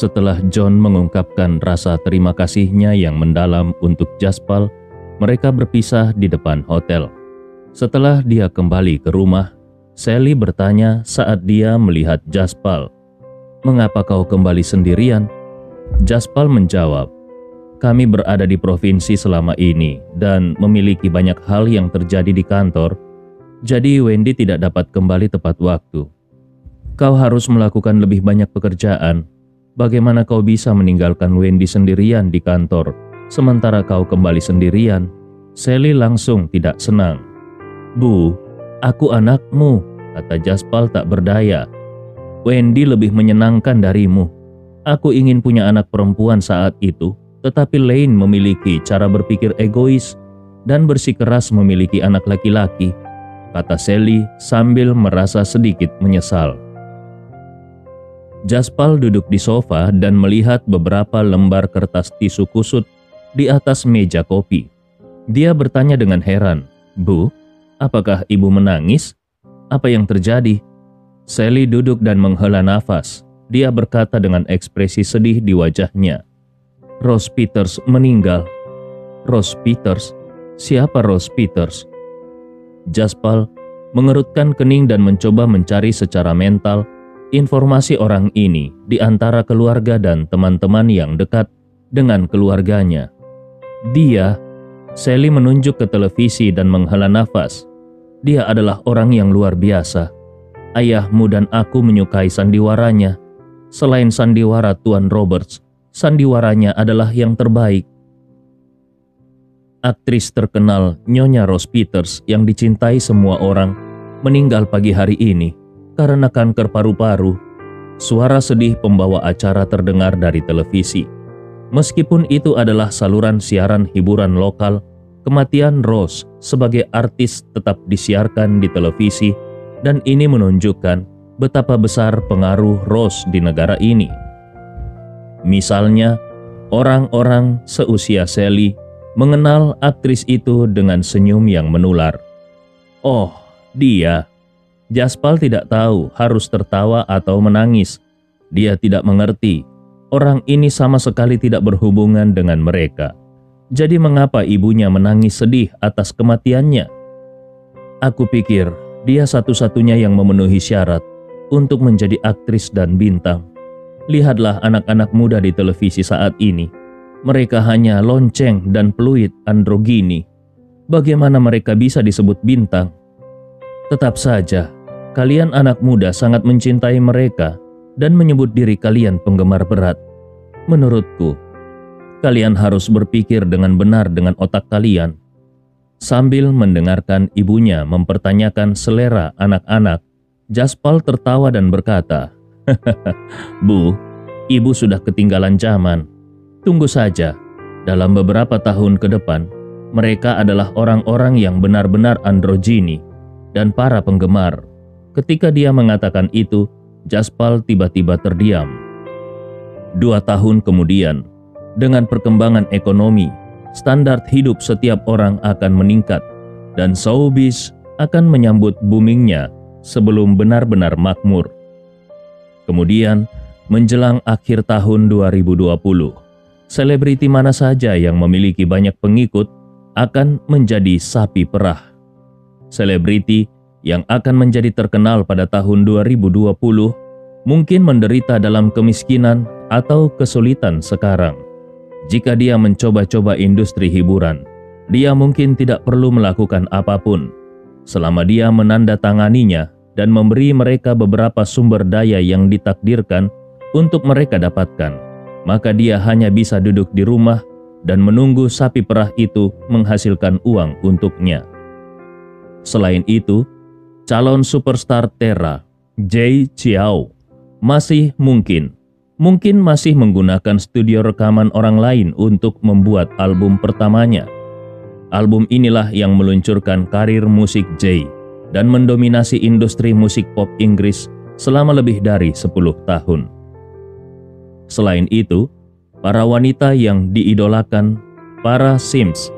Setelah John mengungkapkan rasa terima kasihnya yang mendalam untuk Jaspal, mereka berpisah di depan hotel. Setelah dia kembali ke rumah, Sally bertanya saat dia melihat Jaspal, "Mengapa kau kembali sendirian?" Jaspal menjawab, "Kami berada di provinsi selama ini dan memiliki banyak hal yang terjadi di kantor, jadi Wendy tidak dapat kembali tepat waktu. Kau harus melakukan lebih banyak pekerjaan. Bagaimana kau bisa meninggalkan Wendy sendirian di kantor, sementara kau kembali sendirian?" Sally langsung tidak senang. "Bu, aku anakmu," kata Jaspal tak berdaya. "Wendy lebih menyenangkan darimu. Aku ingin punya anak perempuan saat itu, tetapi Lane memiliki cara berpikir egois dan bersikeras memiliki anak laki-laki," kata Sally sambil merasa sedikit menyesal. Jaspal duduk di sofa dan melihat beberapa lembar kertas tisu kusut di atas meja kopi. Dia bertanya dengan heran, "Bu, apakah ibu menangis? Apa yang terjadi?" Sally duduk dan menghela nafas. Dia berkata dengan ekspresi sedih di wajahnya, "Rose Peters meninggal." "Rose Peters? Siapa Rose Peters?" Jaspal mengerutkan kening dan mencoba mencari secara mental informasi orang ini di antara keluarga dan teman-teman yang dekat dengan keluarganya. Sally menunjuk ke televisi dan menghela nafas. "Dia adalah orang yang luar biasa. Ayahmu dan aku menyukai sandiwaranya. Selain sandiwara Tuan Roberts, sandiwaranya adalah yang terbaik." Aktris terkenal Nyonya Rose Peters yang dicintai semua orang meninggal pagi hari ini karena kanker paru-paru. Suara sedih pembawa acara terdengar dari televisi. Meskipun itu adalah saluran siaran hiburan lokal, kematian Rose sebagai artis tetap disiarkan di televisi dan ini menunjukkan betapa besar pengaruh Rose di negara ini. Misalnya, orang-orang seusia Sally mengenal aktris itu dengan senyum yang menular. "Oh, dia." Jaspal tidak tahu harus tertawa atau menangis. Dia tidak mengerti. Orang ini sama sekali tidak berhubungan dengan mereka. Jadi mengapa ibunya menangis sedih atas kematiannya? "Aku pikir dia satu-satunya yang memenuhi syarat untuk menjadi aktris dan bintang. Lihatlah anak-anak muda di televisi saat ini. Mereka hanya lonceng dan peluit androgini. Bagaimana mereka bisa disebut bintang? Tetap saja, kalian anak muda sangat mencintai mereka dan menyebut diri kalian penggemar berat. Menurutku, kalian harus berpikir dengan benar dengan otak kalian." Sambil mendengarkan ibunya mempertanyakan selera anak-anak, Jaspal tertawa dan berkata, "Bu, ibu sudah ketinggalan zaman. Tunggu saja, dalam beberapa tahun ke depan, mereka adalah orang-orang yang benar-benar androgini dan para penggemar." Ketika dia mengatakan itu, Jaspal tiba-tiba terdiam. 2 tahun kemudian, dengan perkembangan ekonomi, standar hidup setiap orang akan meningkat dan showbiz akan menyambut boomingnya sebelum benar-benar makmur. Kemudian, menjelang akhir tahun 2020, selebriti mana saja yang memiliki banyak pengikut akan menjadi sapi perah. Selebriti yang akan menjadi terkenal pada tahun 2020 mungkin menderita dalam kemiskinan atau kesulitan sekarang. Jika dia mencoba-coba industri hiburan, dia mungkin tidak perlu melakukan apapun selama dia menandatanganinya dan memberi mereka beberapa sumber daya yang ditakdirkan untuk mereka dapatkan. Maka dia hanya bisa duduk di rumah dan menunggu sapi perah itu menghasilkan uang untuknya. Selain itu, calon superstar Terra, Jay Chou, masih mungkin masih menggunakan studio rekaman orang lain untuk membuat album pertamanya. Album inilah yang meluncurkan karir musik Jay dan mendominasi industri musik pop Inggris selama lebih dari 10 tahun. Selain itu, para wanita yang diidolakan para Sims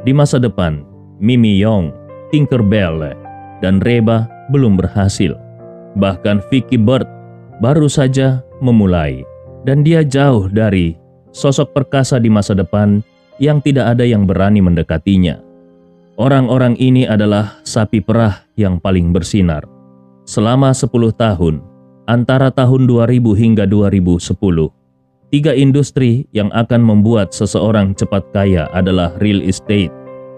di masa depan, Mimi Young, Tinkerbell, dan Reba belum berhasil. Bahkan Vicky Bird baru saja memulai. dan dia jauh dari sosok perkasa di masa depan yang tidak ada yang berani mendekatinya. Orang-orang ini adalah sapi perah yang paling bersinar. Selama 10 tahun, antara tahun 2000 hingga 2010, 3 industri yang akan membuat seseorang cepat kaya adalah real estate,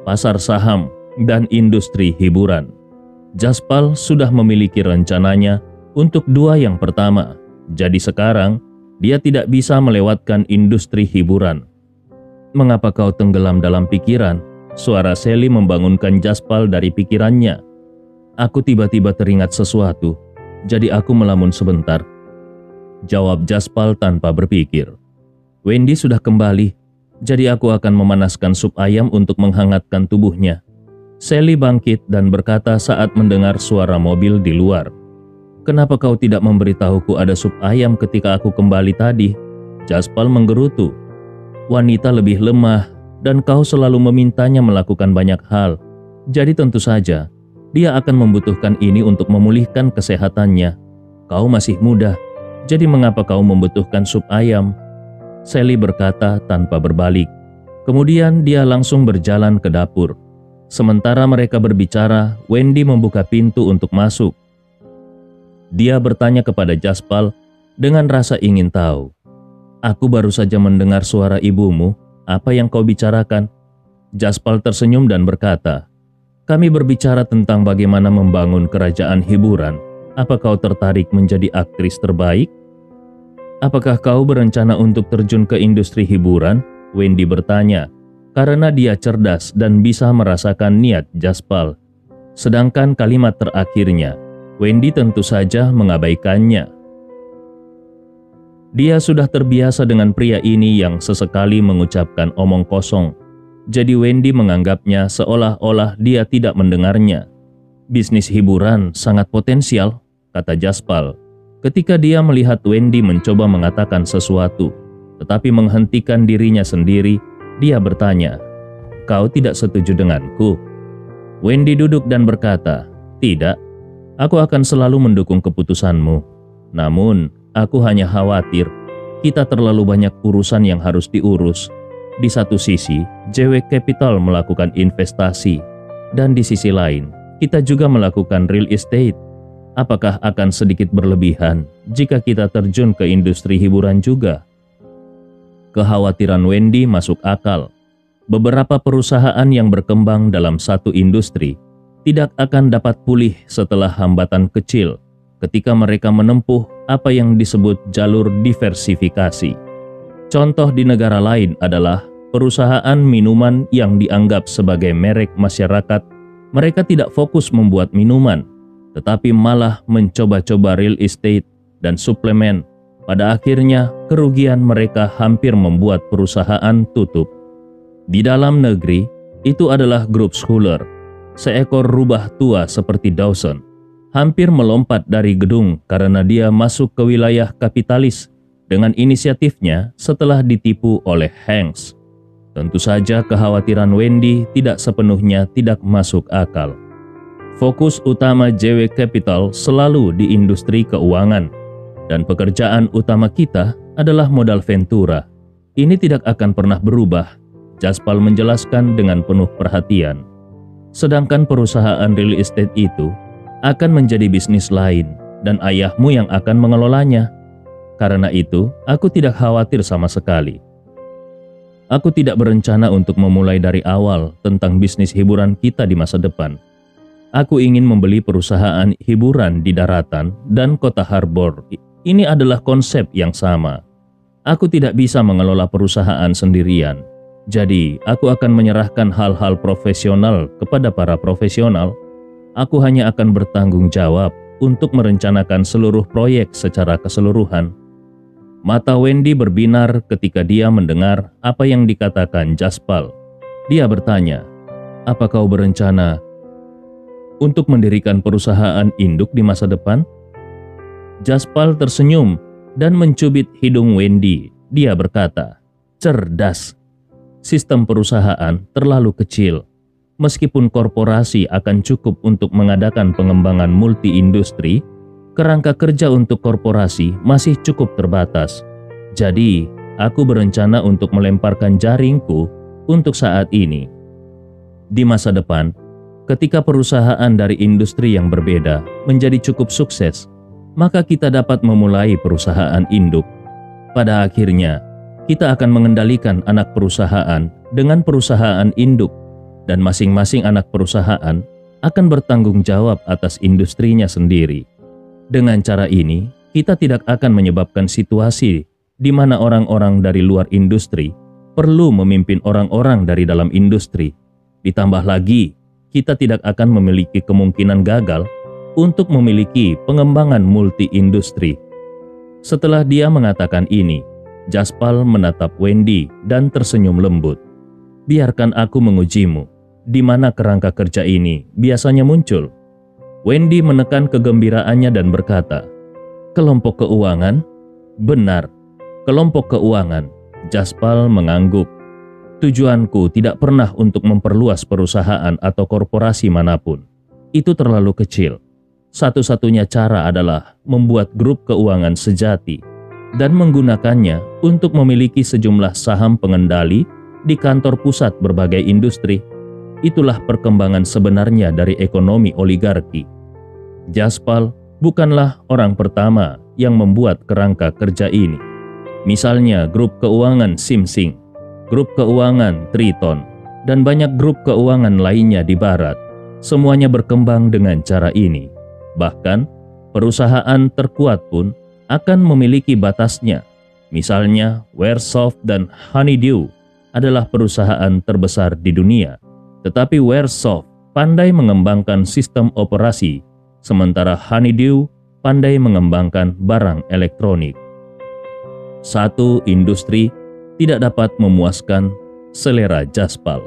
pasar saham, dan industri hiburan. Jaspal sudah memiliki rencananya untuk 2 yang pertama, jadi sekarang dia tidak bisa melewatkan industri hiburan. "Mengapa kau tenggelam dalam pikiran?" Suara Sally membangunkan Jaspal dari pikirannya. "Aku tiba-tiba teringat sesuatu, jadi aku melamun sebentar," jawab Jaspal tanpa berpikir. "Wendy sudah kembali, jadi aku akan memanaskan sup ayam untuk menghangatkan tubuhnya." Sally bangkit dan berkata saat mendengar suara mobil di luar. "Kenapa kau tidak memberitahuku ada sup ayam ketika aku kembali tadi?" Jaspal menggerutu. "Wanita lebih lemah dan kau selalu memintanya melakukan banyak hal. Jadi tentu saja dia akan membutuhkan ini untuk memulihkan kesehatannya. Kau masih muda, jadi mengapa kau membutuhkan sup ayam?" Sally berkata tanpa berbalik. Kemudian dia langsung berjalan ke dapur. Sementara mereka berbicara, Wendy membuka pintu untuk masuk. Dia bertanya kepada Jaspal dengan rasa ingin tahu. "Aku baru saja mendengar suara ibumu. Apa yang kau bicarakan?" Jaspal tersenyum dan berkata, "Kami berbicara tentang bagaimana membangun kerajaan hiburan. Apa kau tertarik menjadi aktris terbaik?" "Apakah kau berencana untuk terjun ke industri hiburan?" Wendy bertanya, karena dia cerdas dan bisa merasakan niat Jaspal. Sedangkan kalimat terakhirnya, Wendy tentu saja mengabaikannya. Dia sudah terbiasa dengan pria ini yang sesekali mengucapkan omong kosong. Jadi Wendy menganggapnya seolah-olah dia tidak mendengarnya. "Bisnis hiburan sangat potensial," kata Jaspal. Ketika dia melihat Wendy mencoba mengatakan sesuatu, tetapi menghentikan dirinya sendiri, dia bertanya, "Kau tidak setuju denganku?" Wendy duduk dan berkata, "Tidak, aku akan selalu mendukung keputusanmu. Namun, aku hanya khawatir kita terlalu banyak urusan yang harus diurus. Di satu sisi, JW Capital melakukan investasi, dan di sisi lain, kita juga melakukan real estate. Apakah akan sedikit berlebihan jika kita terjun ke industri hiburan juga?" Kekhawatiran Wendy masuk akal. Beberapa perusahaan yang berkembang dalam satu industri tidak akan dapat pulih setelah hambatan kecil ketika mereka menempuh apa yang disebut jalur diversifikasi. Contoh di negara lain adalah perusahaan minuman yang dianggap sebagai merek masyarakat. Mereka tidak fokus membuat minuman, tetapi malah mencoba-coba real estate dan suplemen. Pada akhirnya, kerugian mereka hampir membuat perusahaan tutup. Di dalam negeri, itu adalah grup Schuler, seekor rubah tua seperti Dawson, hampir melompat dari gedung karena dia masuk ke wilayah kapitalis dengan inisiatifnya setelah ditipu oleh Hanks. Tentu saja kekhawatiran Wendy tidak sepenuhnya tidak masuk akal. Fokus utama JW Capital selalu di industri keuangan, dan pekerjaan utama kita adalah modal ventura. Ini tidak akan pernah berubah, Jaspal menjelaskan dengan penuh perhatian. Sedangkan perusahaan real estate itu akan menjadi bisnis lain dan ayahmu yang akan mengelolanya. Karena itu, aku tidak khawatir sama sekali. Aku tidak berencana untuk memulai dari awal tentang bisnis hiburan kita di masa depan. Aku ingin membeli perusahaan hiburan di daratan dan kota Harbor. Ini adalah konsep yang sama. Aku tidak bisa mengelola perusahaan sendirian. Jadi, aku akan menyerahkan hal-hal profesional kepada para profesional. Aku hanya akan bertanggung jawab untuk merencanakan seluruh proyek secara keseluruhan. Mata Wendy berbinar ketika dia mendengar apa yang dikatakan Jaspal. Dia bertanya, "Apa kau berencana untuk mendirikan perusahaan induk di masa depan?" Jaspal tersenyum dan mencubit hidung Wendy. Dia berkata, "Cerdas. Sistem perusahaan terlalu kecil. Meskipun korporasi akan cukup untuk mengadakan pengembangan multi-industri, kerangka kerja untuk korporasi masih cukup terbatas. Jadi, aku berencana untuk melemparkan jaringku untuk saat ini. Di masa depan, ketika perusahaan dari industri yang berbeda menjadi cukup sukses, maka kita dapat memulai perusahaan induk. Pada akhirnya, kita akan mengendalikan anak perusahaan dengan perusahaan induk, dan masing-masing anak perusahaan akan bertanggung jawab atas industrinya sendiri. Dengan cara ini, kita tidak akan menyebabkan situasi di mana orang-orang dari luar industri perlu memimpin orang-orang dari dalam industri. Ditambah lagi, kita tidak akan memiliki kemungkinan gagal untuk memiliki pengembangan multi-industri. Setelah dia mengatakan ini, Jaspal menatap Wendy dan tersenyum lembut. Biarkan aku mengujimu, di mana kerangka kerja ini biasanya muncul. Wendy menekan kegembiraannya dan berkata, kelompok keuangan? Benar, kelompok keuangan. Jaspal mengangguk. Tujuanku tidak pernah untuk memperluas perusahaan atau korporasi manapun. Itu terlalu kecil. Satu-satunya cara adalah membuat grup keuangan sejati dan menggunakannya untuk memiliki sejumlah saham pengendali di kantor pusat berbagai industri. Itulah perkembangan sebenarnya dari ekonomi oligarki. Jaspal bukanlah orang pertama yang membuat kerangka kerja ini. Misalnya grup keuangan Simsing, grup keuangan Triton, dan banyak grup keuangan lainnya di barat. Semuanya berkembang dengan cara ini. Bahkan, perusahaan terkuat pun akan memiliki batasnya. Misalnya, Wearsoft dan Honeydew adalah perusahaan terbesar di dunia. Tetapi Wearsoft pandai mengembangkan sistem operasi, sementara Honeydew pandai mengembangkan barang elektronik. Satu industri tidak dapat memuaskan selera Jaspal.